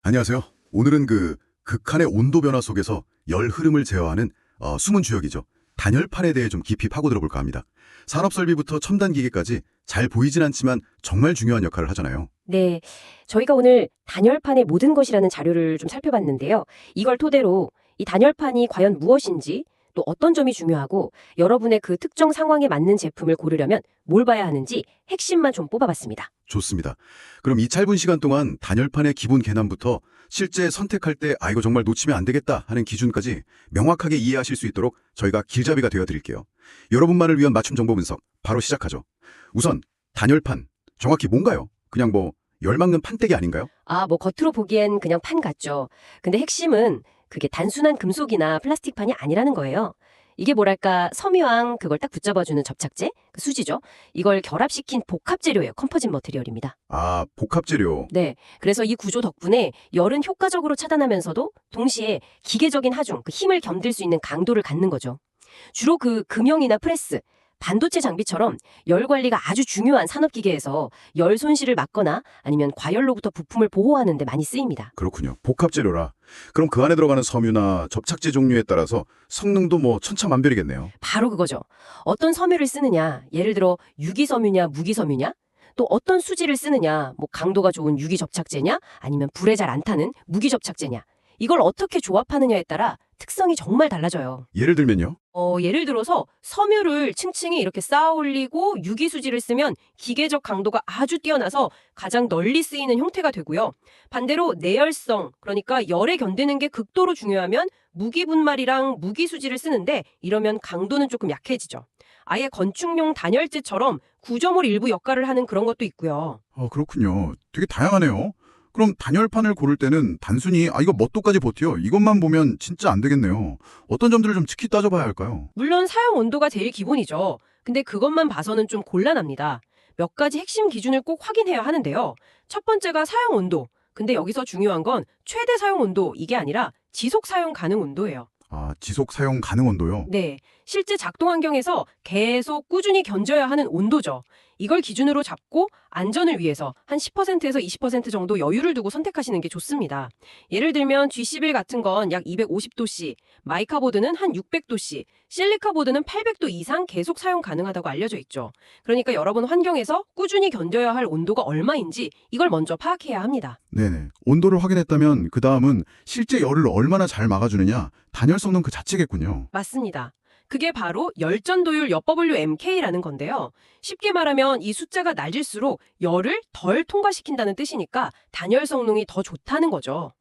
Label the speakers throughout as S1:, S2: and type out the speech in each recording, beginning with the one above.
S1: 안녕하세요. 오늘은 극한의 온도 변화 속에서 열 흐름을 제어하는 숨은 주역이죠. 단열판에 대해 좀 깊이 파고들어 볼까 합니다. 산업 설비부터 첨단 기계까지 잘 보이진 않지만 정말 중요한 역할을 하잖아요.
S2: 네, 저희가 오늘 단열판의 모든 것이라는 자료를 좀 살펴봤는데요. 이걸 토대로 이 단열판이 과연 무엇인지, 또 어떤 점이 중요하고 여러분의 그 특정 상황에 맞는 제품을 고르려면 뭘 봐야 하는지 핵심만 좀 뽑아봤습니다.
S1: 좋습니다. 그럼 이 짧은 시간 동안 단열판의 기본 개념부터 실제 선택할 때 이거 정말 놓치면 안 되겠다 하는 기준까지 명확하게 이해하실 수 있도록 저희가 길잡이가 되어 드릴게요. 여러분만을 위한 맞춤 정보 분석 바로 시작하죠. 우선 단열판 정확히 뭔가요? 그냥 열 막는 판때기 아닌가요?
S2: 겉으로 보기엔 그냥 판 같죠. 근데 핵심은 그게 단순한 금속이나 플라스틱판이 아니라는 거예요. 이게 뭐랄까 섬유왕 그걸 딱 붙잡아주는 접착제, 그 수지죠. 이걸 결합시킨 복합 재료예요. 컴포짓 머티리얼입니다.
S1: 복합 재료.
S2: 네, 그래서 이 구조 덕분에 열은 효과적으로 차단하면서도 동시에 기계적인 하중, 그 힘을 견딜 수 있는 강도를 갖는 거죠. 주로 그 금형이나 프레스, 반도체 장비처럼 열 관리가 아주 중요한 산업기계에서 열 손실을 막거나 아니면 과열로부터 부품을 보호하는 데 많이 쓰입니다.
S1: 그렇군요. 복합 재료라. 그럼 그 안에 들어가는 섬유나 접착제 종류에 따라서 성능도 천차만별이겠네요.
S2: 바로 그거죠. 어떤 섬유를 쓰느냐, 예를 들어 유기섬유냐, 무기섬유냐, 또 어떤 수지를 쓰느냐, 강도가 좋은 유기접착제냐, 아니면 불에 잘 안 타는 무기접착제냐, 이걸 어떻게 조합하느냐에 따라 특성이 정말 달라져요.
S1: 예를 들면요.
S2: 예를 들어서 섬유를 층층이 이렇게 쌓아 올리고 유기수지를 쓰면 기계적 강도가 아주 뛰어나서 가장 널리 쓰이는 형태가 되고요. 반대로 내열성, 그러니까 열에 견디는 게 극도로 중요하면 무기분말이랑 무기수지를 쓰는데 이러면 강도는 조금 약해지죠. 아예 건축용 단열재처럼 구조물 일부 역할을 하는 그런 것도 있고요.
S1: 그렇군요. 되게 다양하네요. 그럼 단열판을 고를 때는 단순히 이거 몇 도까지 버텨 이것만 보면 진짜 안 되겠네요. 어떤 점들을 좀 특히 따져봐야 할까요?
S2: 물론 사용 온도가 제일 기본이죠. 근데 그것만 봐서는 좀 곤란합니다. 몇 가지 핵심 기준을 꼭 확인해야 하는데요. 첫 번째가 사용 온도. 근데 여기서 중요한 건 최대 사용 온도 이게 아니라 지속 사용 가능 온도예요.
S1: 지속 사용 가능 온도요?
S2: 네, 실제 작동 환경에서 계속 꾸준히 견뎌야 하는 온도죠. 이걸 기준으로 잡고 안전을 위해서 한 10%에서 20% 정도 여유를 두고 선택하시는 게 좋습니다. 예를 들면 G11 같은 건 약 250도씨, 마이카 보드는 한 600도씨, 실리카 보드는 800도 이상 계속 사용 가능하다고 알려져 있죠. 그러니까 여러분 환경에서 꾸준히 견뎌야 할 온도가 얼마인지 이걸 먼저 파악해야 합니다.
S1: 네네. 온도를 확인했다면 그 다음은 실제 열을 얼마나 잘 막아주느냐 단열 성능 그 자체겠군요.
S2: 맞습니다. 그게 바로 열전도율 YWMK라는 건데요. 쉽게 말하면 이 숫자가 낮을수록 열을 덜 통과시킨다는 뜻이니까 단열 성능이 더 좋다는 거죠.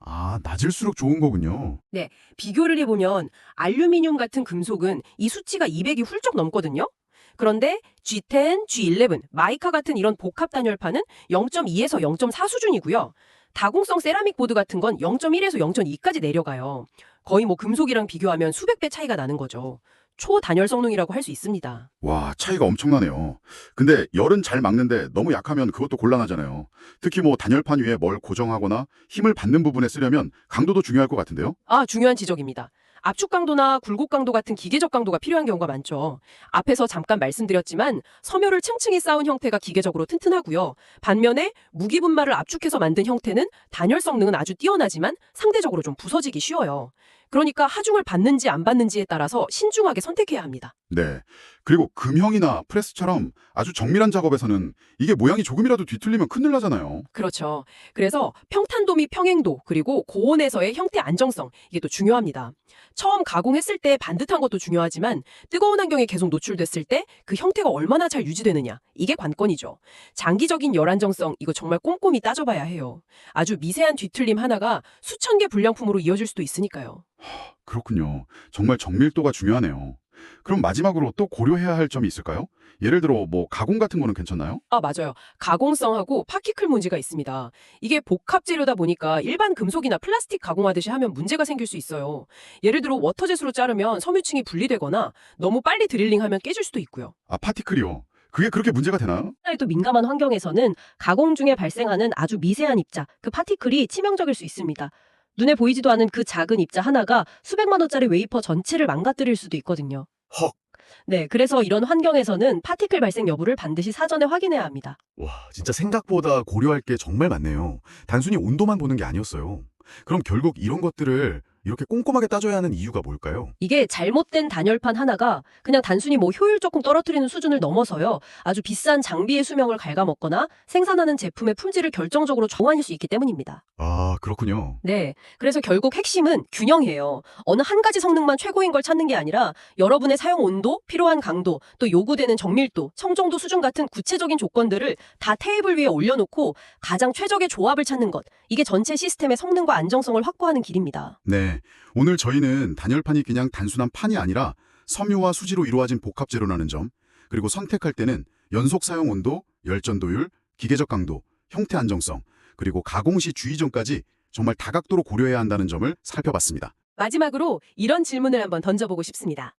S1: 낮을수록 좋은 거군요.
S2: 네, 비교를 해보면 알루미늄 같은 금속은 이 수치가 200이 훌쩍 넘거든요. 그런데 G10, G11, 마이카 같은 이런 복합 단열판은 0.2에서 0.4 수준이고요. 다공성 세라믹 보드 같은 건 0.1에서 0.2까지 내려가요. 거의 금속이랑 비교하면 수백 배 차이가 나는 거죠. 초단열 성능이라고 할 수 있습니다.
S1: 와, 차이가 엄청나네요. 근데 열은 잘 막는데 너무 약하면 그것도 곤란하잖아요. 특히 단열판 위에 뭘 고정하거나 힘을 받는 부분에 쓰려면 강도도 중요할 것 같은데요?
S2: 중요한 지적입니다. 압축 강도나 굴곡 강도 같은 기계적 강도가 필요한 경우가 많죠. 앞에서 잠깐 말씀드렸지만 섬유를 층층이 쌓은 형태가 기계적으로 튼튼하고요. 반면에 무기분말을 압축해서 만든 형태는 단열 성능은 아주 뛰어나지만 상대적으로 좀 부서지기 쉬워요. 그러니까 하중을 받는지 안 받는지에 따라서 신중하게 선택해야 합니다.
S1: 네. 그리고 금형이나 프레스처럼 아주 정밀한 작업에서는 이게 모양이 조금이라도 뒤틀리면 큰일 나잖아요.
S2: 그렇죠. 그래서 평탄도 및 평행도 그리고 고온에서의 형태 안정성 이게 또 중요합니다. 처음 가공했을 때 반듯한 것도 중요하지만 뜨거운 환경에 계속 노출됐을 때 그 형태가 얼마나 잘 유지되느냐 이게 관건이죠. 장기적인 열 안정성 이거 정말 꼼꼼히 따져봐야 해요. 아주 미세한 뒤틀림 하나가 수천 개 불량품으로 이어질 수도 있으니까요.
S1: 그렇군요. 정말 정밀도가 중요하네요. 그럼 마지막으로 또 고려해야 할 점이 있을까요? 예를 들어 가공 같은 거는 괜찮나요?
S2: 맞아요. 가공성하고 파티클 문제가 있습니다. 이게 복합 재료다 보니까 일반 금속이나 플라스틱 가공하듯이 하면 문제가 생길 수 있어요. 예를 들어 워터젯으로 자르면 섬유층이 분리되거나 너무 빨리 드릴링하면 깨질 수도 있고요.
S1: 파티클이요. 그게 그렇게 문제가 되나요?
S2: 또 민감한 환경에서는 가공 중에 발생하는 아주 미세한 입자, 그 파티클이 치명적일 수 있습니다. 눈에 보이지도 않은 그 작은 입자 하나가 수백만 원짜리 웨이퍼 전체를 망가뜨릴 수도 있거든요.
S1: 헉,
S2: 네, 그래서 이런 환경에서는 파티클 발생 여부를 반드시 사전에 확인해야 합니다.
S1: 와, 진짜 생각보다 고려할 게 정말 많네요. 단순히 온도만 보는 게 아니었어요. 그럼 결국 이런 것들을 이렇게 꼼꼼하게 따져야 하는 이유가 뭘까요?
S2: 이게 잘못된 단열판 하나가 그냥 단순히 뭐 효율 조금 떨어뜨리는 수준을 넘어서요. 아주 비싼 장비의 수명을 갉아먹거나 생산하는 제품의 품질을 결정적으로 저하할 수 있기 때문입니다.
S1: 아, 그렇군요.
S2: 네. 그래서 결국 핵심은 균형이에요. 어느 한 가지 성능만 최고인 걸 찾는 게 아니라 여러분의 사용 온도, 필요한 강도, 또 요구되는 정밀도, 청정도 수준 같은 구체적인 조건들을 다 테이블 위에 올려놓고 가장 최적의 조합을 찾는 것. 이게 전체 시스템의 성능과 안정성을 확보하는 길입니다.
S1: 네, 오늘 저희는 단열판이 그냥 단순한 판이 아니라 섬유와 수지로 이루어진 복합재료라는 점, 그리고 선택할 때는 연속 사용 온도, 열전도율, 기계적 강도, 형태 안정성, 그리고 가공 시 주의점까지 정말 다각도로 고려해야 한다는 점을 살펴봤습니다.
S2: 마지막으로 이런 질문을 한번 던져보고 싶습니다.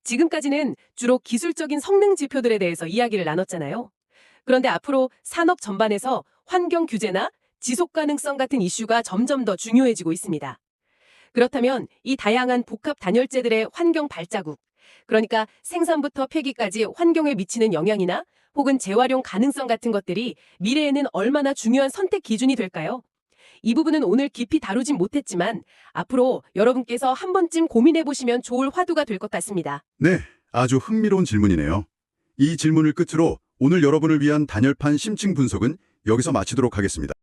S2: 지금까지는 주로 기술적인 성능 지표들에 대해서 이야기를 나눴잖아요. 그런데 앞으로 산업 전반에서 환경 규제나 지속 가능성 같은 이슈가 점점 더 중요해지고 있습니다. 그렇다면 이 다양한 복합 단열재들의 환경 발자국, 그러니까 생산부터 폐기까지 환경에 미치는 영향이나 혹은 재활용 가능성 같은 것들이 미래에는 얼마나 중요한 선택 기준이 될까요? 이 부분은 오늘 깊이 다루진 못했지만 앞으로 여러분께서 한 번쯤 고민해 보시면 좋을 화두가 될 것 같습니다.
S1: 네, 아주 흥미로운 질문이네요. 이 질문을 끝으로 오늘 여러분을 위한 단열판 심층 분석은 여기서 마치도록 하겠습니다.